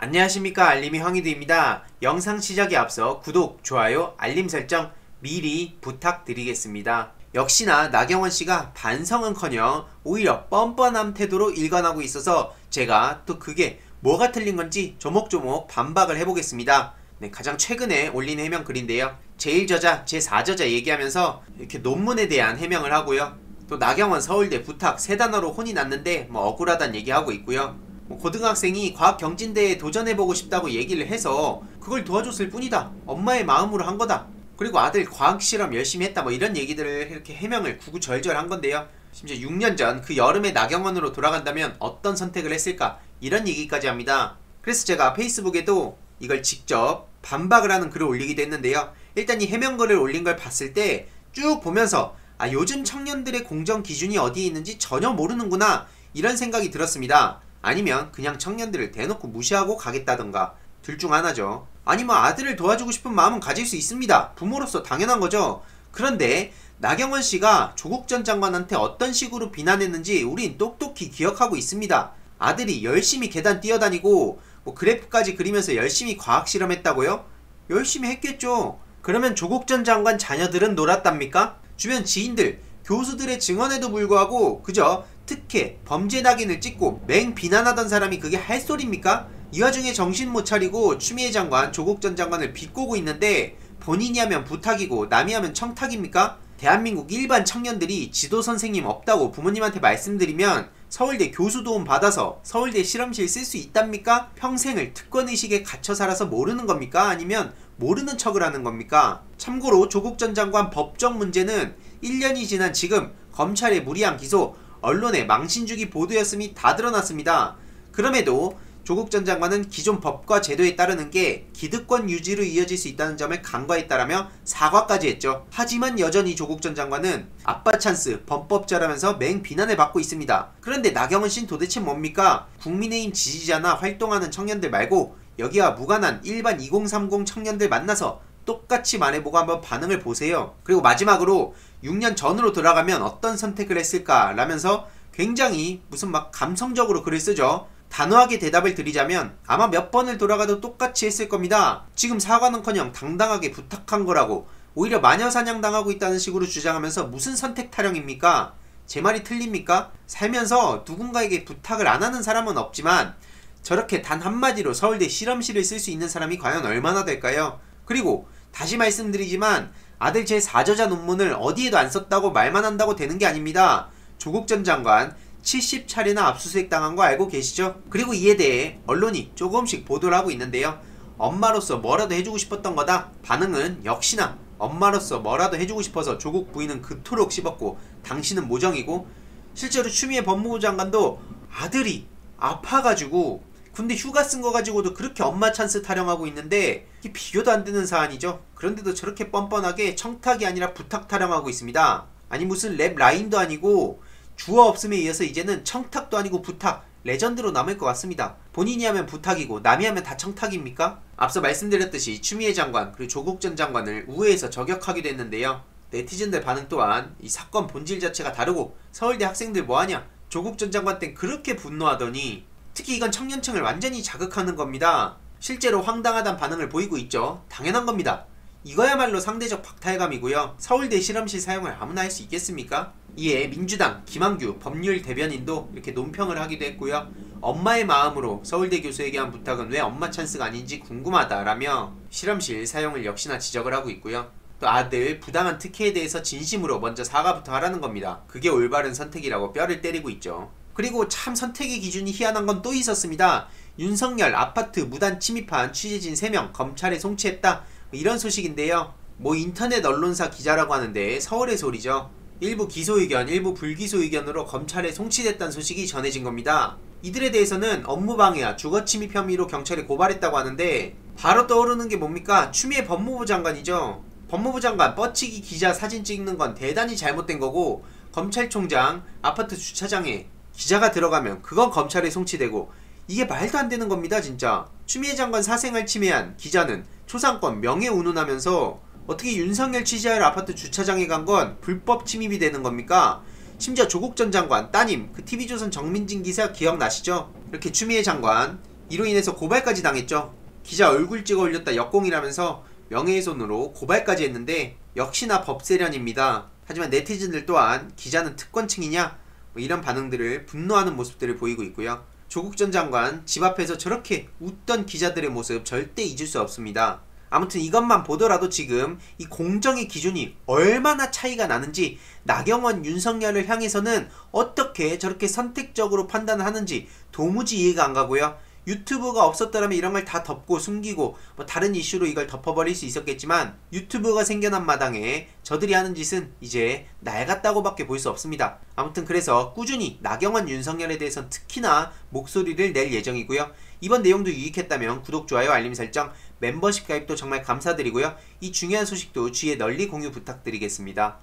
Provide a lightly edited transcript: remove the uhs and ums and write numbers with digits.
안녕하십니까, 알림이 황희두입니다. 영상 시작에 앞서 구독, 좋아요, 알림 설정 미리 부탁드리겠습니다. 역시나 나경원씨가 반성은커녕 오히려 뻔뻔한 태도로 일관하고 있어서 제가 또 그게 뭐가 틀린 건지 조목조목 반박을 해보겠습니다. 네, 가장 최근에 올린 해명 글인데요. 제1저자, 제4저자 얘기하면서 이렇게 논문에 대한 해명을 하고요. 또 나경원 서울대 부탁 세 단어로 혼이 났는데 억울하다는 얘기하고 있고요. 고등학생이 과학경진대회에 도전해보고 싶다고 얘기를 해서 그걸 도와줬을 뿐이다. 엄마의 마음으로 한 거다. 그리고 아들 과학실험 열심히 했다. 이런 얘기들을 이렇게 해명을 구구절절 한 건데요. 심지어 6년 전 그 여름에 나경원으로 돌아간다면 어떤 선택을 했을까? 이런 얘기까지 합니다. 그래서 제가 페이스북에도 이걸 직접 반박을 하는 글을 올리기도 했는데요. 일단 이 해명글을 올린 걸 봤을 때 쭉 보면서 요즘 청년들의 공정 기준이 어디에 있는지 전혀 모르는구나. 이런 생각이 들었습니다. 아니면 그냥 청년들을 대놓고 무시하고 가겠다던가 둘 중 하나죠. 아니면 아들을 도와주고 싶은 마음은 가질 수 있습니다. 부모로서 당연한 거죠. 그런데 나경원 씨가 조국 전 장관한테 어떤 식으로 비난했는지 우린 똑똑히 기억하고 있습니다. 아들이 열심히 계단 뛰어다니고 그래프까지 그리면서 열심히 과학 실험했다고요? 열심히 했겠죠. 그러면 조국 전 장관 자녀들은 놀았답니까? 주변 지인들, 교수들의 증언에도 불구하고 그저 특혜, 범죄 낙인을 찍고 맹 비난하던 사람이 그게 할 소리입니까? 이 와중에 정신 못 차리고 추미애 장관, 조국 전 장관을 비꼬고 있는데 본인이 하면 부탁이고 남이 하면 청탁입니까? 대한민국 일반 청년들이 지도 선생님 없다고 부모님한테 말씀드리면 서울대 교수 도움 받아서 서울대 실험실 쓸 수 있답니까? 평생을 특권의식에 갇혀 살아서 모르는 겁니까? 아니면 모르는 척을 하는 겁니까? 참고로 조국 전 장관 법정 문제는 1년이 지난 지금 검찰의 무리한 기소, 언론의 망신주기 보도였음이 다 드러났습니다. 그럼에도 조국 전 장관은 기존 법과 제도에 따르는 게 기득권 유지로 이어질 수 있다는 점을 간과했다라며 사과까지 했죠. 하지만 여전히 조국 전 장관은 아빠 찬스, 범법자라면서 맹 비난을 받고 있습니다. 그런데 나경원 씨는 도대체 뭡니까? 국민의힘 지지자나 활동하는 청년들 말고 여기와 무관한 일반 2030 청년들 만나서 똑같이 말해보고 한번 반응을 보세요. 그리고 마지막으로 6년 전으로 돌아가면 어떤 선택을 했을까 라면서 굉장히 무슨 감성적으로 글을 쓰죠. 단호하게 대답을 드리자면 아마 몇 번을 돌아가도 똑같이 했을 겁니다. 지금 사과는커녕 당당하게 부탁한 거라고 오히려 마녀사냥 당하고 있다는 식으로 주장하면서 무슨 선택 타령입니까? 제 말이 틀립니까? 살면서 누군가에게 부탁을 안 하는 사람은 없지만 저렇게 단 한마디로 서울대 실험실을 쓸 수 있는 사람이 과연 얼마나 될까요? 그리고 다시 말씀드리지만 아들 제4저자 논문을 어디에도 안 썼다고 말만 한다고 되는 게 아닙니다. 조국 전 장관 70차례나 압수수색 당한 거 알고 계시죠? 그리고 이에 대해 언론이 조금씩 보도를 하고 있는데요. 엄마로서 뭐라도 해주고 싶었던 거다. 반응은 역시나 엄마로서 뭐라도 해주고 싶어서 조국 부인은 그토록 씹었고 당신은 모정이고, 실제로 추미애 법무부 장관도 아들이 아파가지고 군대 휴가 쓴 거 가지고도 그렇게 엄마 찬스 타령하고 있는데 이게 비교도 안 되는 사안이죠. 그런데도 저렇게 뻔뻔하게 청탁이 아니라 부탁 타령하고 있습니다. 아니 무슨 랩 라인도 아니고 주어 없음에 이어서 이제는 청탁도 아니고 부탁, 레전드로 남을 것 같습니다. 본인이 하면 부탁이고 남이 하면 다 청탁입니까? 앞서 말씀드렸듯이 추미애 장관 그리고 조국 전 장관을 우회해서 저격하기도 했는데요. 네티즌들 반응 또한 이 사건 본질 자체가 다르고 서울대 학생들 뭐하냐, 조국 전 장관 땐 그렇게 분노하더니 특히 이건 청년층을 완전히 자극하는 겁니다. 실제로 황당하단 반응을 보이고 있죠. 당연한 겁니다. 이거야말로 상대적 박탈감이고요. 서울대 실험실 사용을 아무나 할 수 있겠습니까? 이에 민주당 김한규 법률 대변인도 이렇게 논평을 하기도 했고요. 엄마의 마음으로 서울대 교수에게 한 부탁은 왜 엄마 찬스가 아닌지 궁금하다라며 실험실 사용을 역시나 지적을 하고 있고요. 또 아들 부당한 특혜에 대해서 진심으로 먼저 사과부터 하라는 겁니다. 그게 올바른 선택이라고 뼈를 때리고 있죠. 그리고 참 선택의 기준이 희한한 건 또 있었습니다. 윤석열 아파트 무단 침입한 취재진 3명 검찰에 송치했다, 이런 소식인데요. 인터넷 언론사 기자라고 하는데 서울의 소리죠. 일부 기소 의견, 일부 불기소 의견으로 검찰에 송치됐다는 소식이 전해진 겁니다. 이들에 대해서는 업무방해와 주거침입 혐의로 경찰에 고발했다고 하는데 바로 떠오르는 게 뭡니까? 추미애 법무부 장관이죠. 법무부 장관 뻗치기 기자 사진 찍는 건 대단히 잘못된 거고, 검찰총장 아파트 주차장에 기자가 들어가면 그건 검찰에 송치되고, 이게 말도 안 되는 겁니다 진짜. 추미애 장관 사생활 침해한 기자는 초상권 명예운운하면서 어떻게 윤석열 취재할 아파트 주차장에 간 건 불법 침입이 되는 겁니까? 심지어 조국 전 장관 따님 그 TV조선 정민진 기사 기억나시죠? 이렇게 추미애 장관 이로 인해서 고발까지 당했죠. 기자 얼굴 찍어 올렸다 역공이라면서 명예훼손으로 고발까지 했는데 역시나 법세련입니다. 하지만 네티즌들 또한 기자는 특권층이냐? 뭐 이런 반응들을 분노하는 모습들을 보이고 있고요. 조국 전 장관 집 앞에서 저렇게 웃던 기자들의 모습 절대 잊을 수 없습니다. 아무튼 이것만 보더라도 지금 이 공정의 기준이 얼마나 차이가 나는지, 나경원, 윤석열을 향해서는 어떻게 저렇게 선택적으로 판단을 하는지 도무지 이해가 안 가고요. 유튜브가 없었더라면 이런 걸 다 덮고 숨기고 뭐 다른 이슈로 이걸 덮어버릴 수 있었겠지만, 유튜브가 생겨난 마당에 저들이 하는 짓은 이제 날 같다고 밖에 볼 수 없습니다. 아무튼 그래서 꾸준히 나경원, 윤석열에 대해선 특히나 목소리를 낼 예정이고요. 이번 내용도 유익했다면 구독, 좋아요, 알림 설정, 멤버십 가입도 정말 감사드리고요. 이 중요한 소식도 주위에 널리 공유 부탁드리겠습니다.